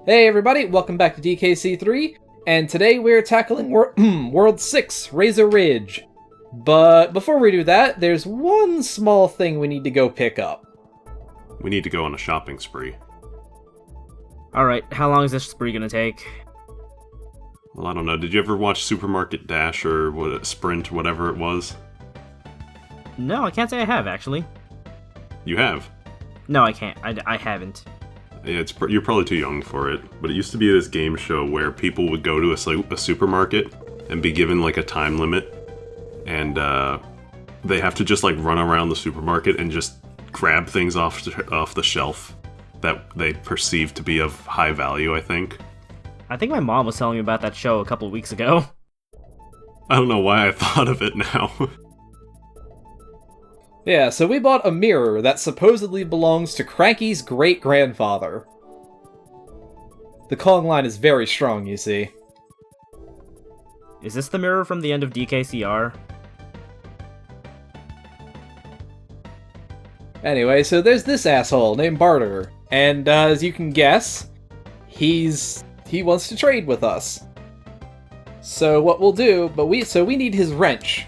Hey everybody, welcome back to DKC3, and today we're tackling World 6, Razor Ridge. But before we do that, there's one small thing we need to go pick up. We need to go on a shopping spree. Alright, how long is this spree gonna take? Well, I don't know. Did you ever watch Supermarket Dash or Sprint, whatever it was? No, I can't say I have, actually. You have? No, I can't. I haven't. Yeah, you're probably too young for it, but it used to be this game show where people would go to a supermarket and be given like a time limit, and they have to just like run around the supermarket and just grab things off the shelf that they perceive to be of high value, I think. I think my mom was telling me about that show a couple of weeks ago. I don't know why I thought of it now. Yeah, so we bought a mirror that supposedly belongs to Cranky's great-grandfather. The Kong line is very strong, you see. Is this the mirror from the end of DKCR? Anyway, so there's this asshole named Barter, and as you can guess, he wants to trade with us. So what we'll do, we need his wrench,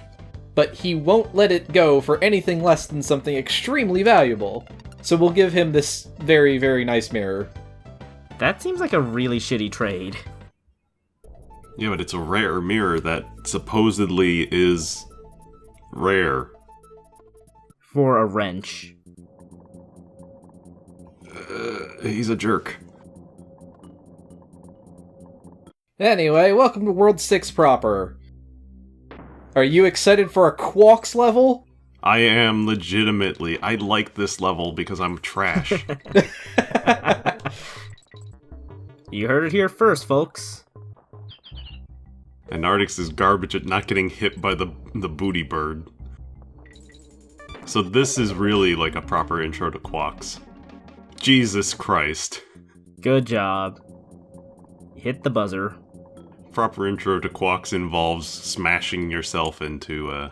but he won't let it go for anything less than something extremely valuable. So we'll give him this very, very nice mirror. That seems like a really shitty trade. Yeah, but it's a rare mirror that supposedly is rare. For a wrench. He's a jerk. Anyway, welcome to World 6 proper. Are you excited for a Quawks level? I am legitimately. I like this level because I'm trash. You heard it here first, folks. And Artix is garbage at not getting hit by the booty bird. So this is really like a proper intro to Quawks. Jesus Christ. Good job. Hit the buzzer. Proper intro to Quawks involves smashing yourself into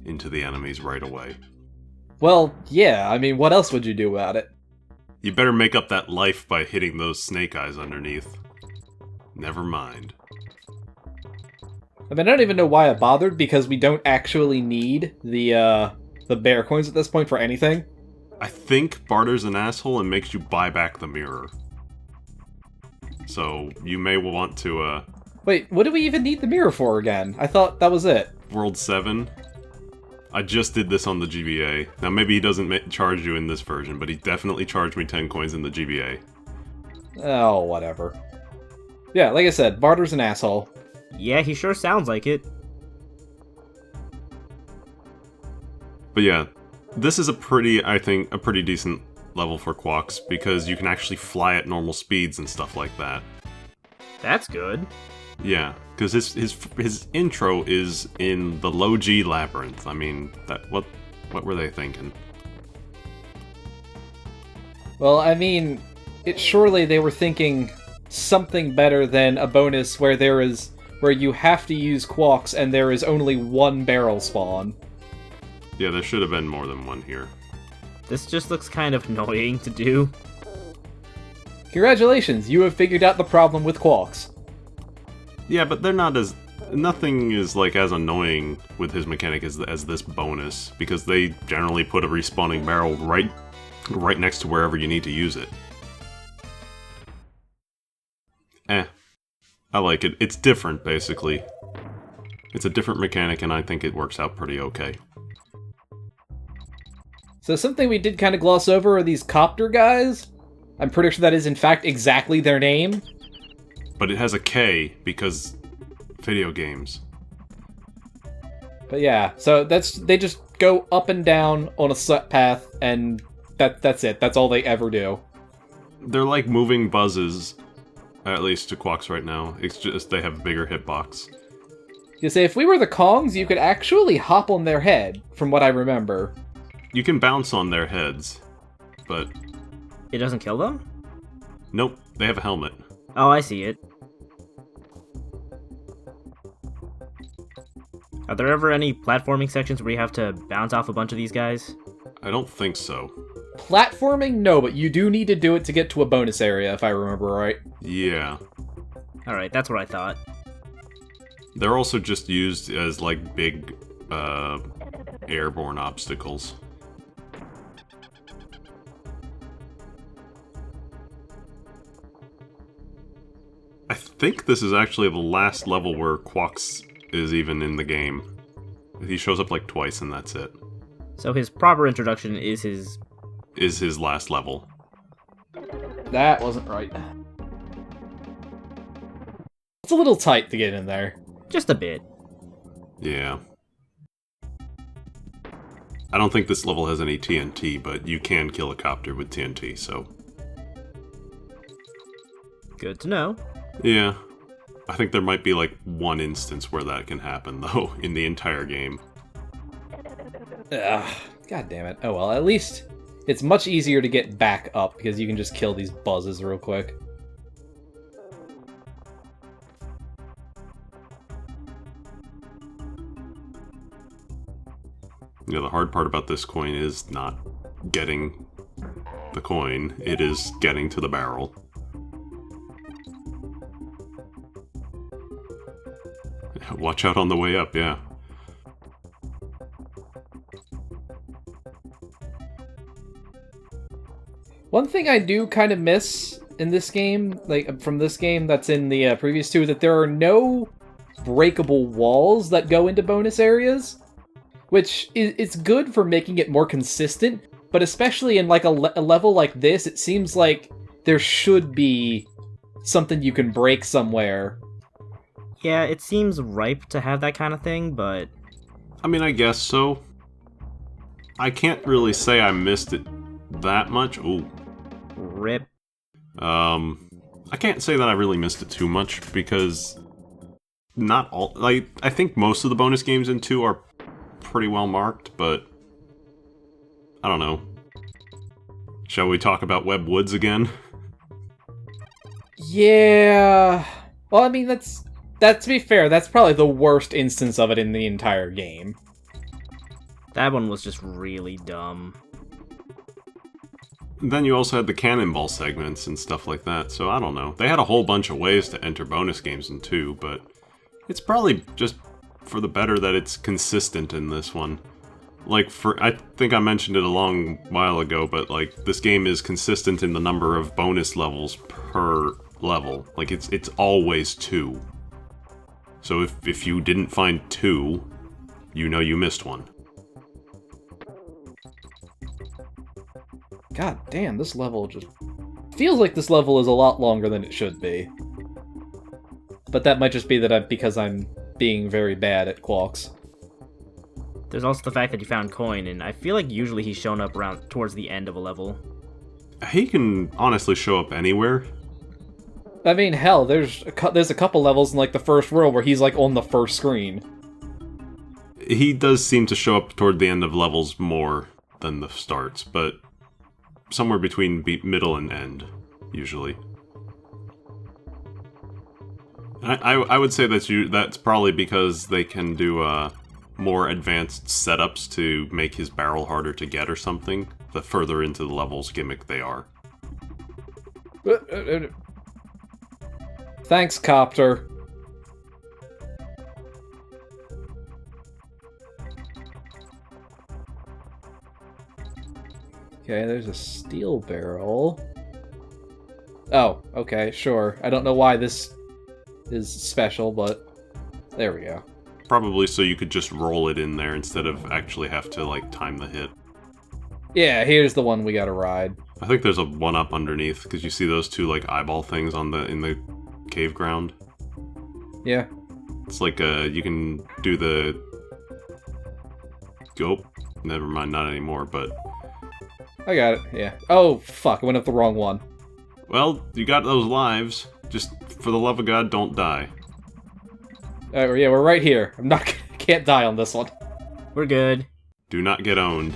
the enemies right away. Well, yeah, I mean, what else would you do about it? You better make up that life by hitting those snake eyes underneath. Never mind. I mean, I don't even know why I bothered, because we don't actually need the bear coins at this point for anything. I think Barter's an asshole and makes you buy back the mirror. So, you may want to, Wait, what do we even need the mirror for again? I thought that was it. World 7. I just did this on the GBA. Now, maybe he doesn't charge you in this version, but he definitely charged me 10 coins in the GBA. Oh, whatever. Yeah, like I said, Barter's an asshole. Yeah, he sure sounds like it. But yeah, this is I think, a pretty decent level for Quawks, because you can actually fly at normal speeds and stuff like that. That's good. Yeah, because his intro is in the low G labyrinth. I mean, what were they thinking? Well, I mean, surely they were thinking something better than a bonus where you have to use Quawks and there is only one barrel spawn. Yeah, there should have been more than one here. This just looks kind of annoying to do. Congratulations, you have figured out the problem with Quawks. Yeah, but they're not as... Nothing is, like, as annoying with his mechanic as this bonus, because they generally put a respawning barrel right next to wherever you need to use it. I like it. It's different, basically. It's a different mechanic, and I think it works out pretty okay. So something we did kind of gloss over are these copter guys. I'm pretty sure that is in fact exactly their name. But it has a K, because video games. But yeah, so they just go up and down on a set path, and that's it. That's all they ever do. They're like moving buzzes, at least to Quawks right now. It's just they have a bigger hitbox. You see, if we were the Kongs, you could actually hop on their head, from what I remember. You can bounce on their heads, but... It doesn't kill them? Nope, they have a helmet. Oh, I see it. Are there ever any platforming sections where you have to bounce off a bunch of these guys? I don't think so. platforming, no, but you do need to do it to get to a bonus area, if I remember right. Yeah. Alright, that's what I thought. They're also just used as, like, big, airborne obstacles. I think this is actually the last level where Quawks is even in the game. He shows up, like, twice and that's it. So his proper introduction is his... Is his last level. That wasn't right. It's a little tight to get in there. Just a bit. Yeah. I don't think this level has any TNT, but you can kill a copter with TNT, so... Good to know. Yeah. I think there might be, like, one instance where that can happen, though, in the entire game. Ugh, God damn it. Oh well, at least it's much easier to get back up, because you can just kill these buzzes real quick. You know, the hard part about this coin is not getting the coin, it is getting to the barrel. Watch out on the way up, yeah. One thing I do kind of miss in this game, like from this game that's in the previous two, is that there are no breakable walls that go into bonus areas, which it's good for making it more consistent, but especially in like a level like this, it seems like there should be something you can break somewhere. Yeah, it seems ripe to have that kind of thing, but... I mean, I guess so. I can't really say I missed it that much. Ooh. Rip. I can't say that I really missed it too much, because not all... Like, I think most of the bonus games in 2 are pretty well marked, but... I don't know. Shall we talk about Web Woods again? Yeah... Well, I mean, that's to be fair, that's probably the worst instance of it in the entire game. That one was just really dumb. Then you also had the cannonball segments and stuff like that, so I don't know. They had a whole bunch of ways to enter bonus games in 2, but it's probably just for the better that it's consistent in this one. Like, I think I mentioned it a long while ago, but like, this game is consistent in the number of bonus levels per level. Like, it's always 2. So if you didn't find 2, you know you missed one. God damn, this level just... feels like this level is a lot longer than it should be. But that might just be that because I'm being very bad at Quawks. There's also the fact that you found coin, and I feel like usually he's shown up around towards the end of a level. He can honestly show up anywhere. I mean, hell, there's a couple levels in like the first world where he's like on the first screen. He does seem to show up toward the end of levels more than the starts, but somewhere between middle and end, usually. I would say that's probably because they can do more advanced setups to make his barrel harder to get or something, the further into the levels gimmick they are. Thanks, Copter. Okay, there's a steel barrel. Oh, okay, sure. I don't know why this is special, but there we go. Probably so you could just roll it in there instead of actually have to, like, time the hit. Yeah, here's the one we gotta ride. I think there's a one-up underneath, because you see those two, like, eyeball things in the cave ground? Yeah. It's like, you can do the... Oh, never mind, not anymore, but... I got it, yeah. Oh, fuck, I went up the wrong one. Well, you got those lives. Just, for the love of God, don't die. Yeah, we're right here. Can't die on this one. We're good. Do not get owned.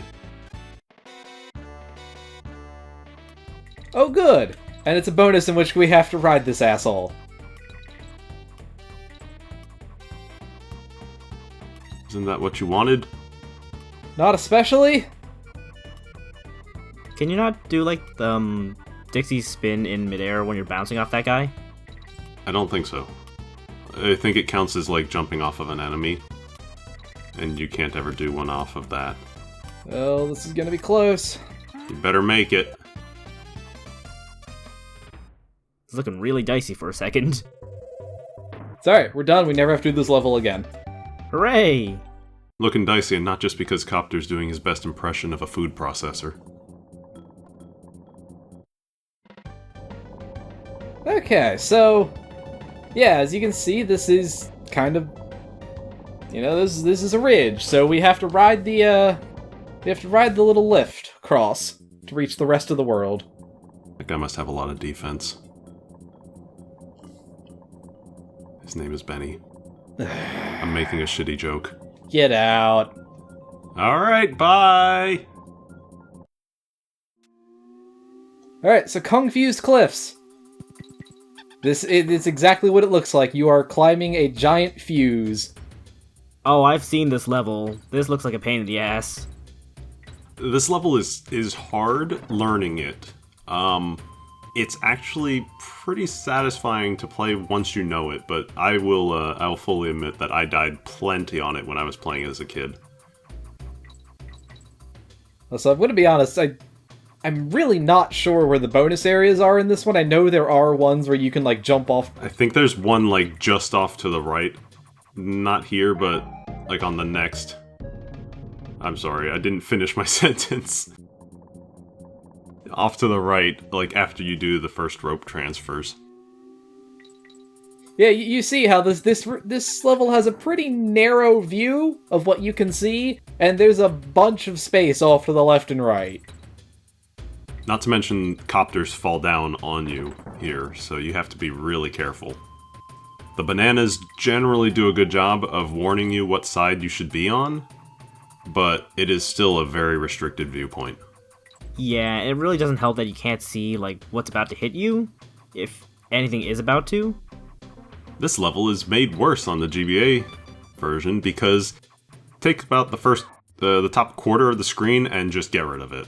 Oh, good! And it's a bonus in which we have to ride this asshole. Isn't that what you wanted? Not especially? Can you not do, like, Dixie spin in midair when you're bouncing off that guy? I don't think so. I think it counts as, like, jumping off of an enemy. And you can't ever do one off of that. Well, this is gonna be close. You better make it. It's looking really dicey for a second. It's alright, we're done. We never have to do this level again. Hooray! Looking dicey, and not just because Copter's doing his best impression of a food processor. Okay, so... yeah, as you can see, this is kind of... you know, this is a ridge, so we have to ride the, little lift across to reach the rest of the world. That guy must have a lot of defense. His name is Benny. I'm making a shitty joke. Get out. Alright, bye! Alright, so Confused Cliffs. It's exactly what it looks like. You are climbing a giant fuse. Oh, I've seen this level. This looks like a pain in the ass. This level is hard learning it. It's actually pretty satisfying to play once you know it, but I will fully admit that I died plenty on it when I was playing it as a kid. So I'm going to be honest, I'm really not sure where the bonus areas are in this one. I know there are ones where you can, like, jump off. I think there's one, like, just off to the right. Not here, but, like, on the next. I'm sorry, I didn't finish my sentence. Off to the right, like, after you do the first rope transfers. Yeah, you see how this level has a pretty narrow view of what you can see, and there's a bunch of space off to the left and right. Not to mention, copters fall down on you here, so you have to be really careful. The bananas generally do a good job of warning you what side you should be on, but it is still a very restricted viewpoint. Yeah, it really doesn't help that you can't see, like, what's about to hit you, if anything is about to. This level is made worse on the GBA version because take about the top quarter of the screen and just get rid of it.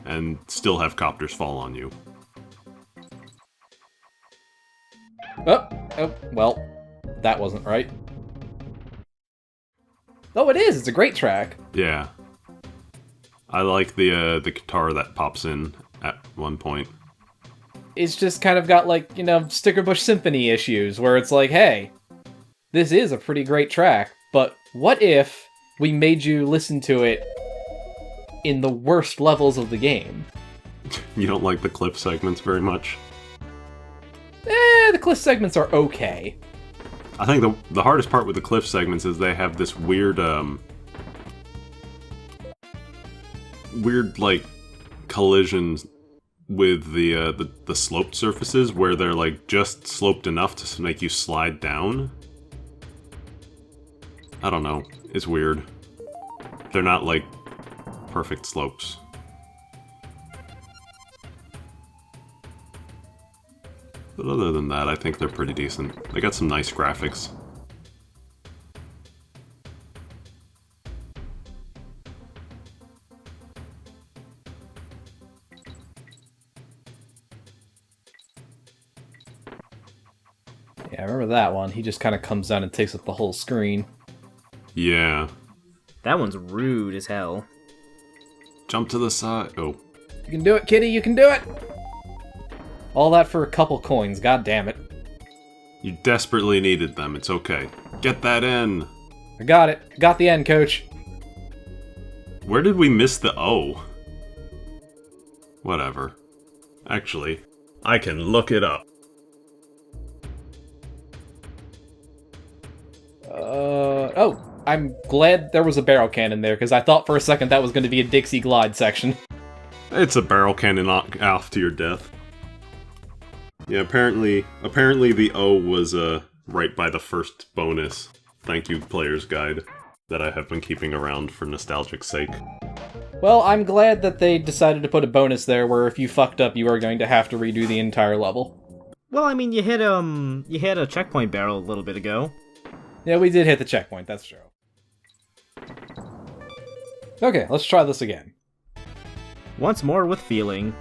And still have copters fall on you. Oh, well, that wasn't right. Oh, it is! It's a great track. Yeah. I like the guitar that pops in at one point. It's just kind of got, like, you know, Stickerbush Symphony issues, where it's like, hey, this is a pretty great track, but what if we made you listen to it in the worst levels of the game? You don't like the clip segments very much? The cliff segments are okay. I think the hardest part with the cliff segments is they have this weird, like, collisions with the sloped surfaces where they're, like, just sloped enough to make you slide down. I don't know. It's weird. They're not, like, perfect slopes. But other than that, I think they're pretty decent. They got some nice graphics. Yeah, I remember that one. He just kind of comes down and takes up the whole screen. Yeah. That one's rude as hell. Jump to the side. Oh. You can do it, kitty, you can do it! All that for a couple coins, god damn it. You desperately needed them, it's okay. Get that in! I got it. Got the end, coach. Where did we miss the O? Whatever. Actually, I can look it up. Oh, I'm glad there was a barrel cannon there, because I thought for a second that was going to be a Dixie Glide section. It's a barrel cannon off to your death. Yeah, apparently the O was right by the first bonus thank you player's guide that I have been keeping around for nostalgic's sake. Well, I'm glad that they decided to put a bonus there where if you fucked up, you are going to have to redo the entire level. Well, I mean, you hit a checkpoint barrel a little bit ago. Yeah, we did hit the checkpoint, that's true. Okay, let's try this again. Once more with feeling.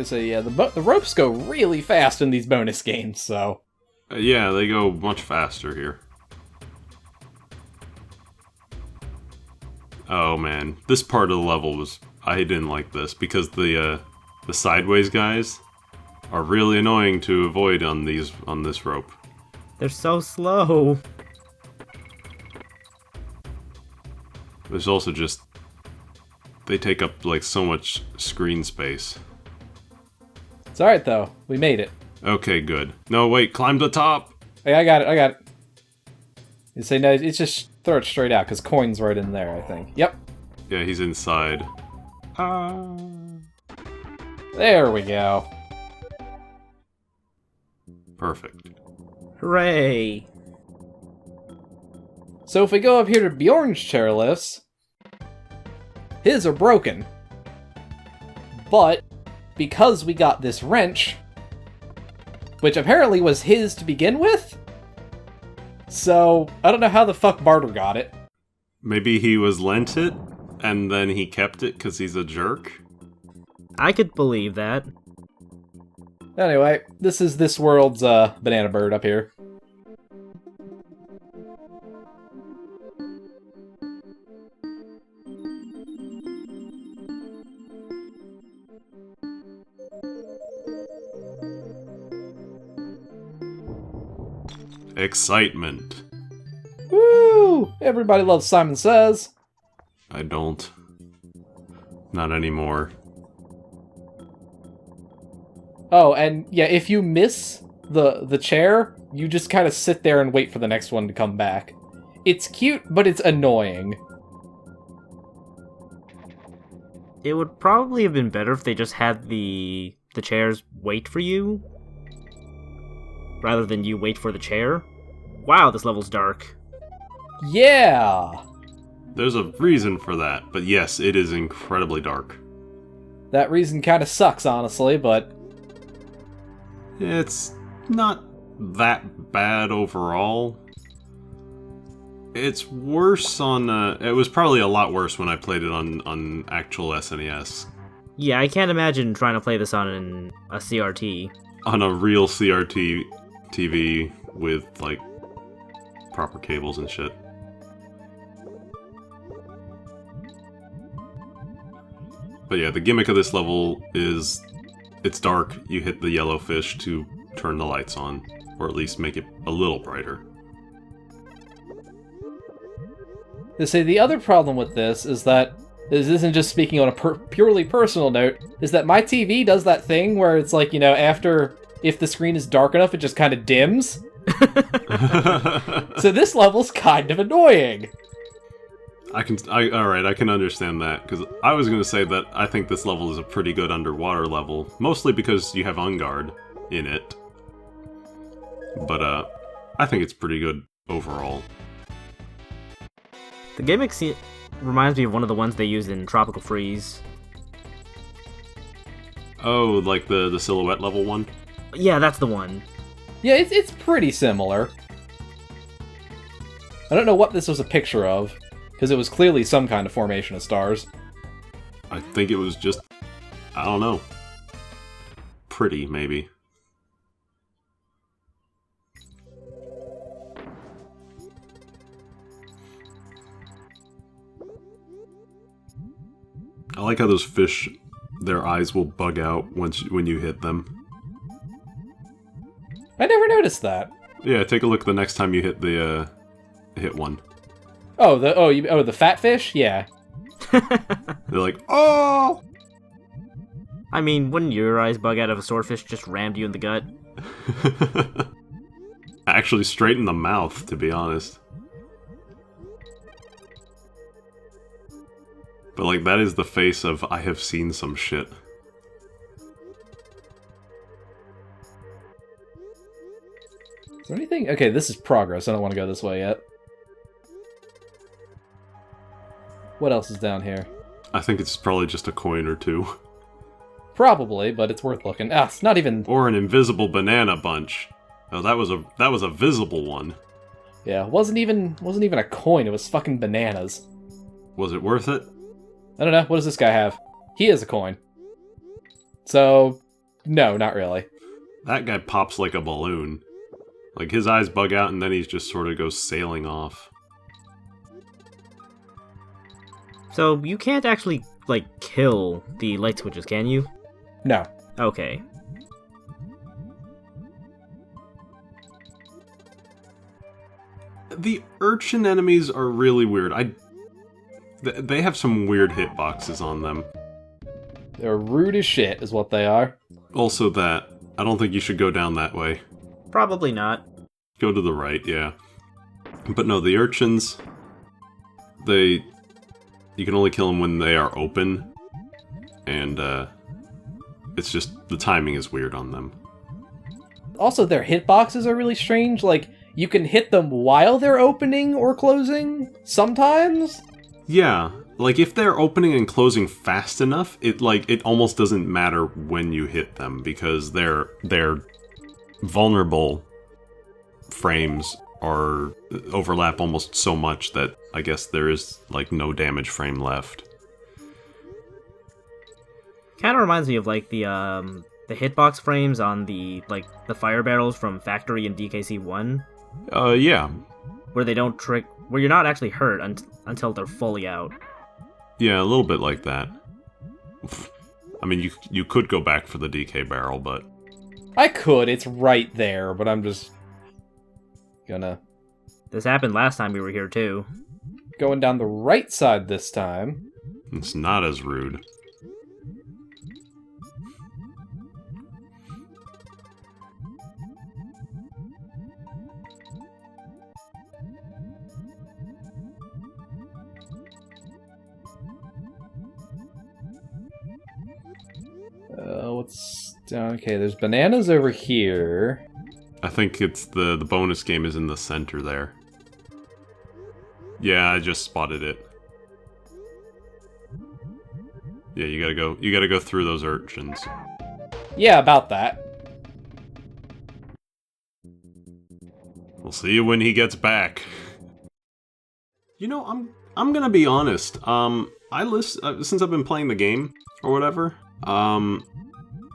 So yeah, the ropes go really fast in these bonus games, so... Yeah, they go much faster here. Oh man, this part of the level was... I didn't like this, because the sideways guys are really annoying to avoid on this rope. They're so slow. There's also just... They take up, like, so much screen space. It's alright, though. We made it. Okay, good. No, wait, climb the top! Hey, I got it. You say no, it's just throw it straight out, because coin's right in there, I think. Yep. Yeah, he's inside. There we go. Perfect. Hooray! So if we go up here to Bjorn's chairlifts, his are broken. But, because we got this wrench, which apparently was his to begin with, so I don't know how the fuck Barter got it. Maybe he was lent it, and then he kept it because he's a jerk? I could believe that. Anyway, this is this world's banana bird up here. Excitement. Woo! Everybody loves Simon Says. I don't. Not anymore. Oh, and yeah, if you miss the chair, you just kind of sit there and wait for the next one to come back. It's cute, but it's annoying. It would probably have been better if they just had the chairs wait for you, rather than you wait for the chair. Wow, this level's dark. Yeah! There's a reason for that, but yes, it is incredibly dark. That reason kind of sucks, honestly, but... It's not that bad overall. It's worse on... it was probably a lot worse when I played it on actual SNES. Yeah, I can't imagine trying to play this on a CRT. On a real CRT TV with, like, proper cables and shit. But yeah, the gimmick of this level is it's dark, you hit the yellow fish to turn the lights on, or at least make it a little brighter. They say the other problem with this is that, this isn't just speaking on a purely personal note, is that my TV does that thing where it's like, you know, after, if the screen is dark enough, it just kind of dims. So this level's kind of annoying. Alright, I can understand that, because I was going to say that I think this level is a pretty good underwater level, mostly because you have Unguard in it. But, I think it's pretty good overall. The gimmick reminds me of one of the ones they used in Tropical Freeze. Oh, like the silhouette level one? Yeah, that's the one. Yeah, it's pretty similar. I don't know what this was a picture of, because it was clearly some kind of formation of stars. I think it was just, I don't know, pretty, maybe. I like how those fish, their eyes will bug out when you hit them. I never noticed that. Yeah, take a look the next time you hit the hit one. Oh, the fat fish? Yeah. They're like, oh! I mean, wouldn't your eyes bug out if a swordfish just rammed you in the gut? Actually, straight in the mouth, to be honest. But, like, that is the face of, I have seen some shit. Is there anything? Okay, this is progress. I don't want to go this way yet. What else is down here? I think it's probably just a coin or two. Probably, but it's worth looking. Ah, it's not even... Or an invisible banana bunch. Oh, that was a visible one. Yeah, wasn't even a coin, it was fucking bananas. Was it worth it? I don't know, what does this guy have? He is a coin. So, no, not really. That guy pops like a balloon. Like, his eyes bug out and then he just sort of goes sailing off. So, you can't actually, like, kill the light switches, can you? No. Okay. The urchin enemies are really weird. They have some weird hitboxes on them. They're rude as shit, is what they are. Also that, I don't think you should go down that way. Probably not. Go to the right, yeah. But no, the urchins, you can only kill them when they are open. And, it's just, the timing is weird on them. Also, their hitboxes are really strange, like, you can hit them while they're opening or closing, sometimes? Yeah, like if they're opening and closing fast enough, it almost doesn't matter when you hit them because their vulnerable frames overlap almost so much that I guess there is like no damage frame left. Kind of reminds me of like the hitbox frames on the fire barrels from Factory and DKC 1. Yeah. Where they don't where you're not actually hurt until they're fully out. Yeah, a little bit like that. I mean, you could go back for the DK barrel, but... I could, it's right there, but I'm just... gonna... This happened last time we were here, too. Going down the right side this time. It's not as rude. What's down? Okay, there's bananas over here. I think it's the bonus game is in the center there. Yeah, I just spotted it. Yeah, you gotta go through those urchins. Yeah, about that. We'll see you when he gets back. You know, I'm gonna be honest. Since I've been playing the game or whatever.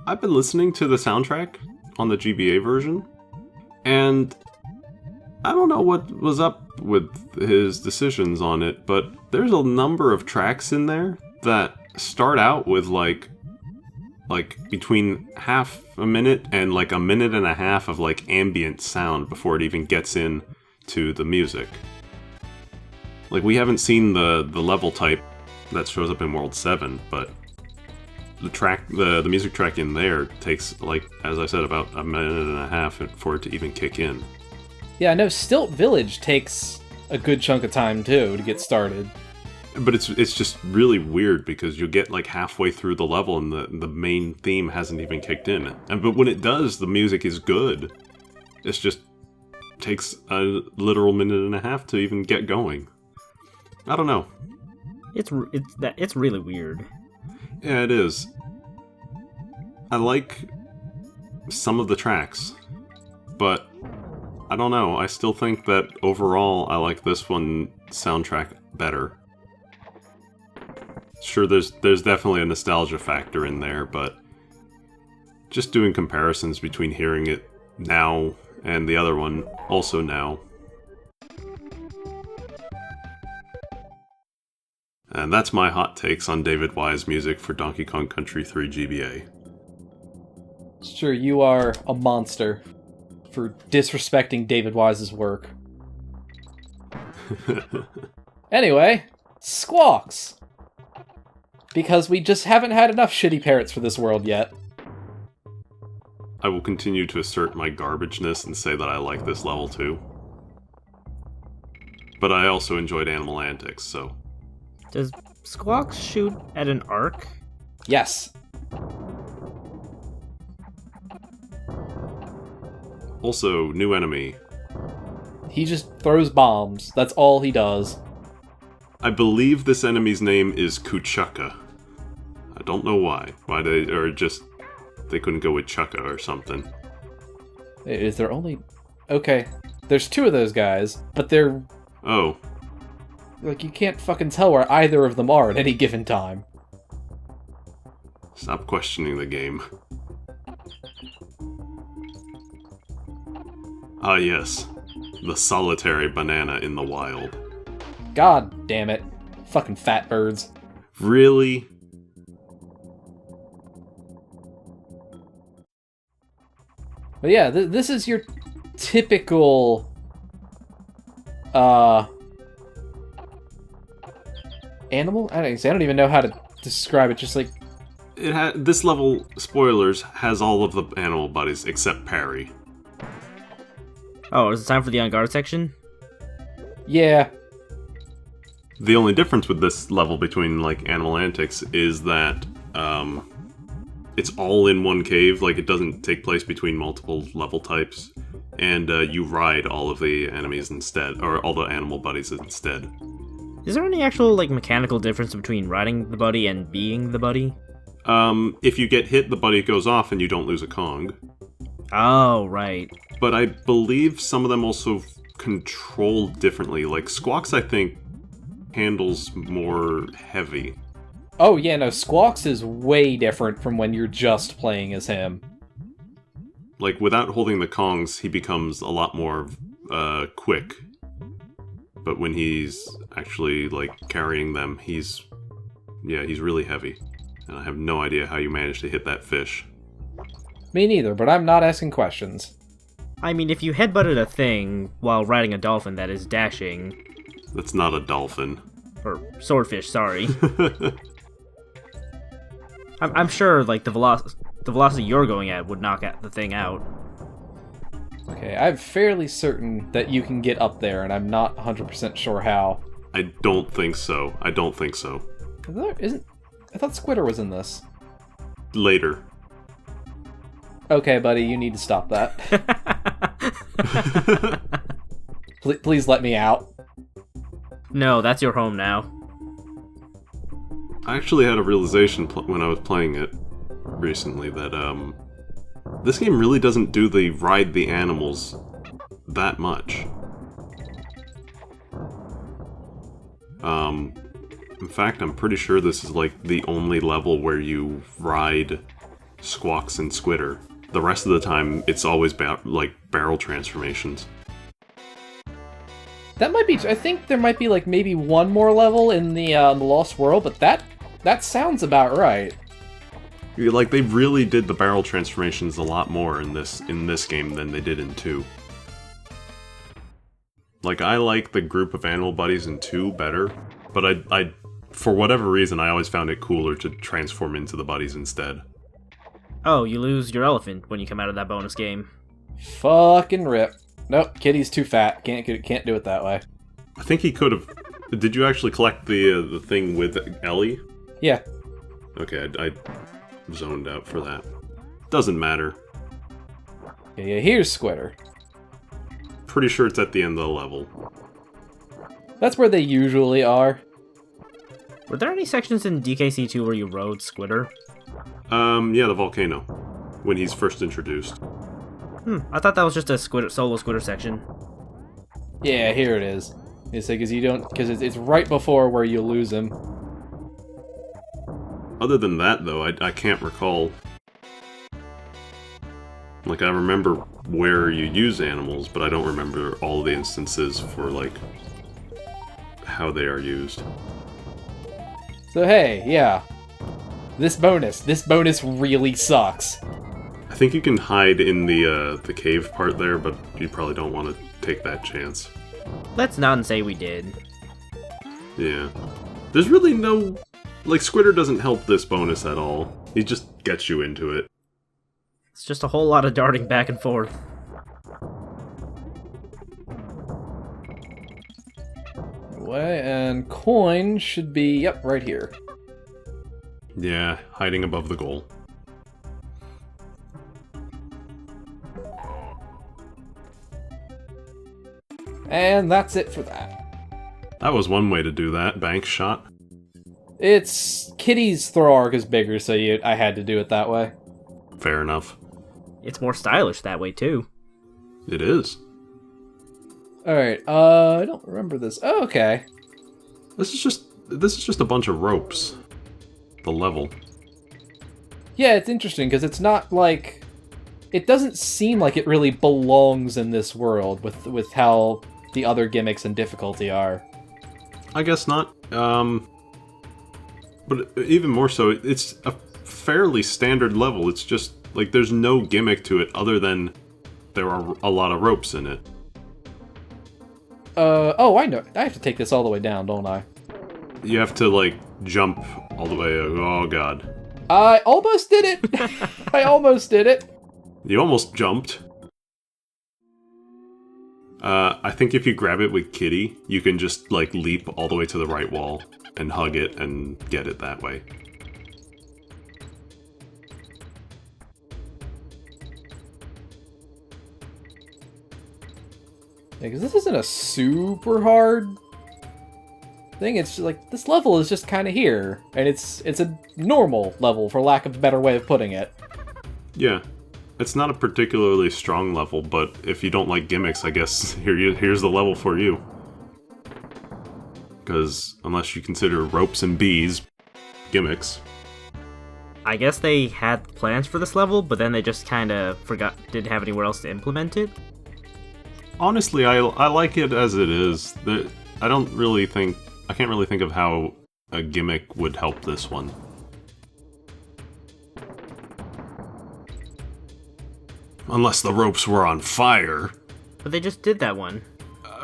I've been listening to the soundtrack on the GBA version, and I don't know what was up with his decisions on it, but there's a number of tracks in there that start out with like between half a minute and like a minute and a half of like ambient sound before it even gets in to the music. Like, we haven't seen the level type that shows up in World 7, but the music track in there takes, like, as I said, about a minute and a half for it to even kick in. Yeah, I know Stilt Village takes a good chunk of time, too, to get started. But it's just really weird because you'll get, like, halfway through the level and the main theme hasn't even kicked in. But when it does, the music is good. It's just takes a literal minute and a half to even get going. I don't know. It's really weird. Yeah, it is. I like some of the tracks, but I don't know. I still think that overall I like this one soundtrack better. Sure, there's definitely a nostalgia factor in there, but just doing comparisons between hearing it now and the other one also now. And that's my hot takes on David Wise music for Donkey Kong Country 3 GBA. Sure, you are a monster for disrespecting David Wise's work. Anyway, Squawks! Because we just haven't had enough shitty parrots for this world yet. I will continue to assert my garbageness and say that I like this level too. But I also enjoyed Animal Antics, so... Does Squawks shoot at an arc? Yes. Also, new enemy. He just throws bombs. That's all he does. I believe this enemy's name is Kuchaka. I don't know why. Why they couldn't go with Chukka or something. Is there only... Okay, there's 2 of those guys, but they're... Oh. Like, you can't fucking tell where either of them are at any given time. Stop questioning the game. Ah yes, the solitary banana in the wild. God damn it. Fucking fat birds. Really? But yeah, this is your typical... Animal? I don't even know how to describe it, just like... This level, spoilers, has all of the animal buddies except Parry. Oh, is it time for the on guard section? Yeah. The only difference with this level between, like, Animal Antics is that, it's all in one cave, like, it doesn't take place between multiple level types, and, you ride all of the enemies instead, or all the animal buddies instead. Is there any actual, like, mechanical difference between riding the buddy and being the buddy? If you get hit, the buddy goes off and you don't lose a Kong. Oh, right. But I believe some of them also control differently. Like, Squawks, I think, handles more heavy. Oh yeah, no, Squawks is way different from when you're just playing as him. Like, without holding the Kongs, he becomes a lot more, quick. But when he's actually, like, carrying them, he's really heavy. And I have no idea how you managed to hit that fish. Me neither, but I'm not asking questions. I mean, if you headbutted a thing while riding a dolphin that is dashing... That's not a dolphin. Or swordfish, sorry. I'm sure, like, the velocity you're going at would knock the thing out. Okay, I'm fairly certain that you can get up there, and I'm not 100% sure how. I don't think so. I thought Squitter was in this. Later. Okay, buddy, you need to stop that. Please let me out. No, that's your home now. I actually had a realization when I was playing it recently that, this game really doesn't do the ride the animals that much. In fact, I'm pretty sure this is like the only level where you ride Squawks and Squitter. The rest of the time, it's always like barrel transformations. That might be. I think there might be like maybe one more level in the Lost World, but that sounds about right. Like, they really did the barrel transformations a lot more in this game than they did in 2. Like, I like the group of animal buddies in 2 better, but I for whatever reason, I always found it cooler to transform into the buddies instead. Oh, you lose your elephant when you come out of that bonus game. Fucking rip. Nope, Kitty's too fat. Can't do it that way. I think he could have... Did you actually collect the thing with Ellie? Yeah. Okay, I zoned out for that. Doesn't matter. Yeah, here's Squitter. Pretty sure it's at the end of the level. That's where they usually are. Were there any sections in DKC2 where you rode Squitter? Yeah, the volcano. When he's first introduced. I thought that was just a solo Squitter section. Yeah, here it is. It's like, because it's right before where you lose him. Other than that, though, I can't recall. Like, I remember where you use animals, but I don't remember all the instances for, like, how they are used. So hey, yeah. This bonus really sucks. I think you can hide in the cave part there, but you probably don't want to take that chance. Let's not say we did. Yeah. There's really no... Like, Squitter doesn't help this bonus at all. He just gets you into it. It's just a whole lot of darting back and forth. And coin should be, yep, right here. Yeah, hiding above the goal. And that's it for that. That was one way to do that, bank shot. It's Kitty's throw arc is bigger, so I had to do it that way. Fair enough. It's more stylish that way too. It is. Alright, I don't remember this. Oh, okay. This is just a bunch of ropes. The level. Yeah, it's interesting, because it's not like... It doesn't seem like it really belongs in this world with how the other gimmicks and difficulty are. I guess not. But even more so, it's a fairly standard level. It's just, like, there's no gimmick to it other than there are a lot of ropes in it. Oh, I know. I have to take this all the way down, don't I? You have to, like, jump all the way. Oh, God. I almost did it! I almost did it! You almost jumped. I think if you grab it with Kitty, you can just, like, leap all the way to the right wall and hug it and get it that way. Yeah, because this isn't a super hard thing. It's just, like, this level is just kind of here. And it's a normal level, for lack of a better way of putting it. Yeah. It's not a particularly strong level, but if you don't like gimmicks, I guess here's the level for you. Because unless you consider ropes and bees gimmicks. I guess they had plans for this level, but then they just kind of didn't have anywhere else to implement it. Honestly, I like it as it is. I can't really think of how a gimmick would help this one. Unless the ropes were on fire. But they just did that one.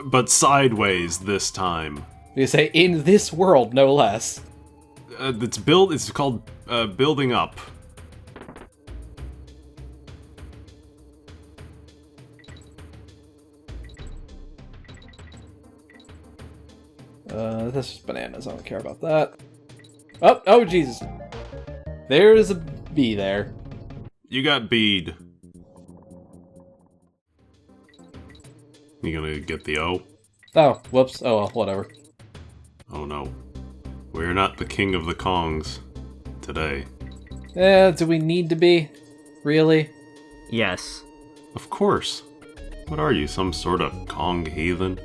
But sideways this time. You say, in this world, no less. It's called building up. That's just bananas. I don't care about that. Oh, Jesus. There's a bee there. You got bead. You gonna get the O? Oh, whoops. Oh, well, whatever. Oh no. We're not the king of the Kongs today. Do we need to be? Really? Yes. Of course. What are you, some sort of Kong heathen?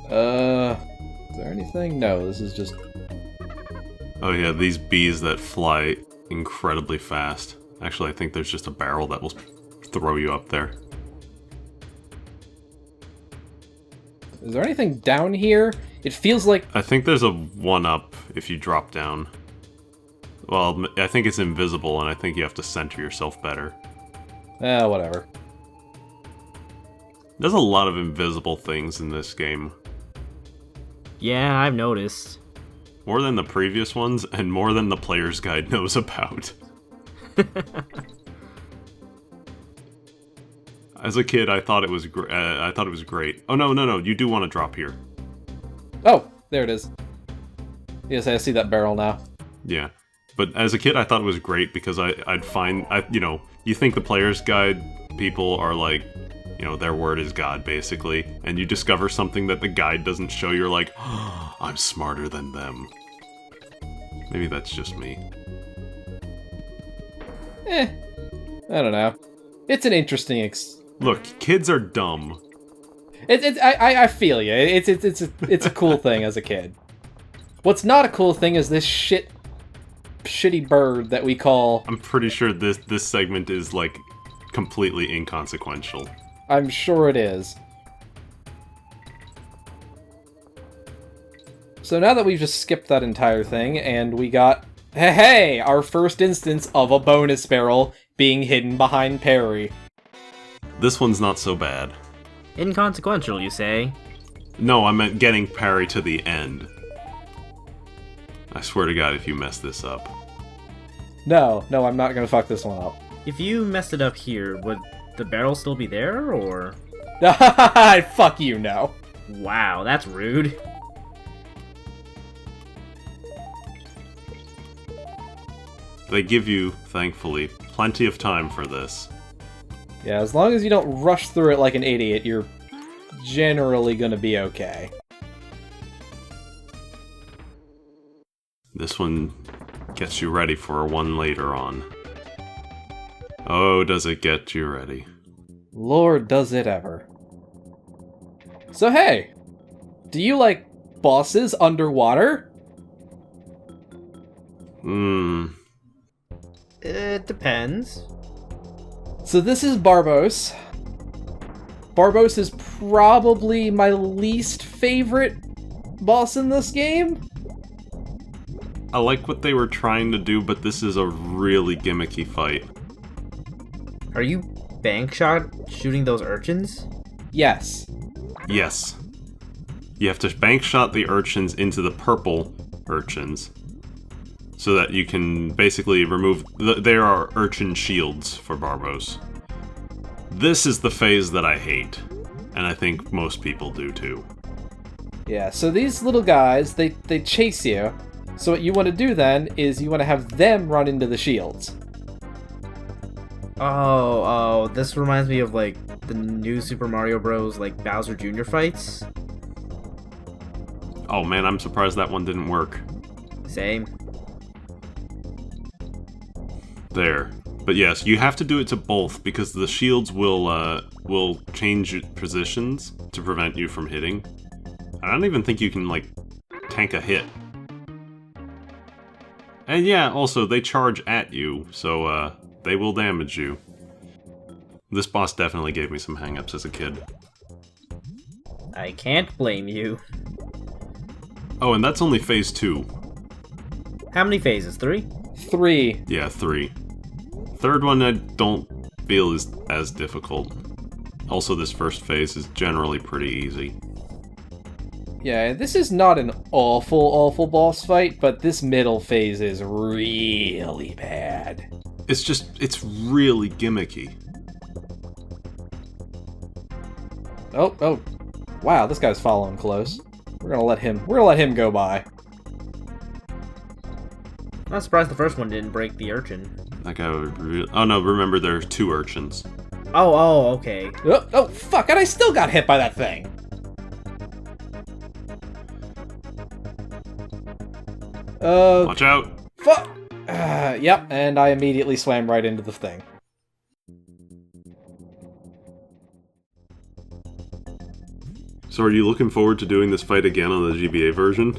Is there anything? No, this is just... Oh yeah, these bees that fly incredibly fast. Actually, I think there's just a barrel that will throw you up there. Is there anything down here? It feels like... I think there's a 1-up if you drop down. Well, I think it's invisible, and I think you have to center yourself better. Whatever. There's a lot of invisible things in this game. Yeah, I've noticed. More than the previous ones, and more than the player's guide knows about. As a kid, I thought it was great. Oh no! You do want to drop here. Oh, there it is. Yes, I see that barrel now. Yeah, but as a kid, I thought it was great because you think the player's guide people are like, their word is God, basically, and you discover something that the guide doesn't show, you're like, oh, I'm smarter than them. Maybe that's just me. I don't know. It's an interesting Look, kids are dumb. I feel you. It's a cool thing as a kid. What's not a cool thing is this shitty bird that we call... I'm pretty sure this segment is, like, completely inconsequential. I'm sure it is. So now that we've just skipped that entire thing, and we got... Hey! Our first instance of a bonus barrel being hidden behind Perry. This one's not so bad. Inconsequential, you say? No, I meant getting Perry to the end. I swear to God, if you mess this up. No, I'm not gonna fuck this one up. If you messed it up here, would the barrel still be there, or...? Fuck you, no. Wow, that's rude. They give you, thankfully, plenty of time for this. Yeah, as long as you don't rush through it like an idiot, you're generally gonna be okay. This one gets you ready for one later on. Oh, does it get you ready? Lord, does it ever. So hey, do you like bosses underwater? It depends. So this is Barbos. Barbos is probably my least favorite boss in this game. I like what they were trying to do, but this is a really gimmicky fight. Are you bank shot shooting those urchins? Yes. Yes. You have to bank shot the urchins into the purple urchins, so that you can basically remove... There are urchin shields for Barbos. This is the phase that I hate, and I think most people do too. Yeah, so these little guys, they chase you. So what you want to do then is you want to have them run into the shields. Oh, this reminds me of, like, the new Super Mario Bros. Like, Bowser Jr. fights. Oh man, I'm surprised that one didn't work. Same. There. But yes, you have to do it to both, because the shields will change positions to prevent you from hitting. I don't even think you can, like, tank a hit. And yeah, also, they charge at you, so, they will damage you. This boss definitely gave me some hang-ups as a kid. I can't blame you. Oh, and that's only phase 2. How many phases? 3? 3. Yeah, 3. Third one I don't feel is as difficult. Also, this first phase is generally pretty easy. Yeah, this is not an awful boss fight, but this middle phase is really bad. It's really gimmicky. Oh, wow, this guy's following close. We're gonna let him go by. I'm surprised the first one didn't break the urchin. That guy would oh no, remember there's 2 urchins. Oh, okay. Oh, fuck, and I still got hit by that thing! Watch out! Fuck! Yep, and I immediately swam right into the thing. So are you looking forward to doing this fight again on the GBA version?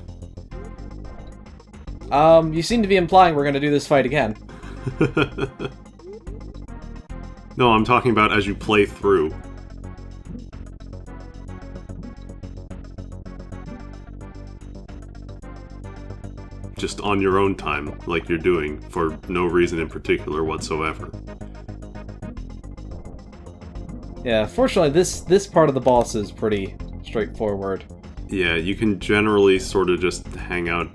You seem to be implying we're gonna do this fight again. No, I'm talking about as you play through. Just on your own time, like you're doing, for no reason in particular whatsoever. Yeah, fortunately this part of the boss is pretty straightforward. Yeah, you can generally sort of just hang out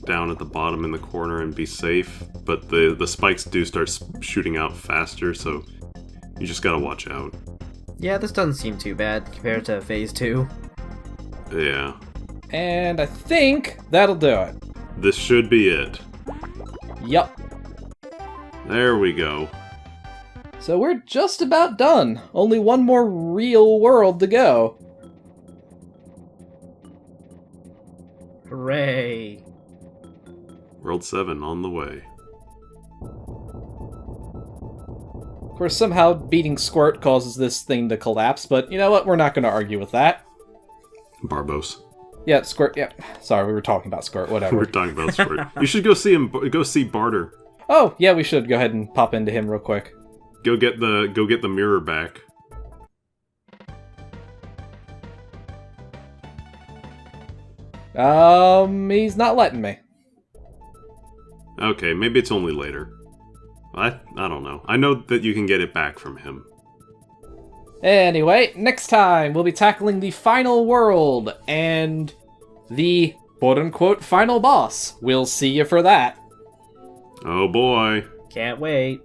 down at the bottom in the corner and be safe, but the spikes do start shooting out faster, so you just gotta watch out. Yeah, this doesn't seem too bad compared to phase 2. Yeah. And I think that'll do it. This should be it. Yup. There we go. So we're just about done. Only one more real world to go. Hooray. World 7 on the way. Of course, somehow beating Squirt causes this thing to collapse, but you know what? We're not going to argue with that. Barbos. Yeah, Squirt, yeah. Sorry, we were talking about Squirt, whatever. We're talking about Squirt. You should go see him. Go see Barter. Oh, yeah, we should go ahead and pop into him real quick. Go get the mirror back. He's not letting me. Okay, maybe it's only later. I don't know. I know that you can get it back from him. Anyway, next time we'll be tackling the final world and the quote-unquote final boss. We'll see you for that. Oh boy. Can't wait.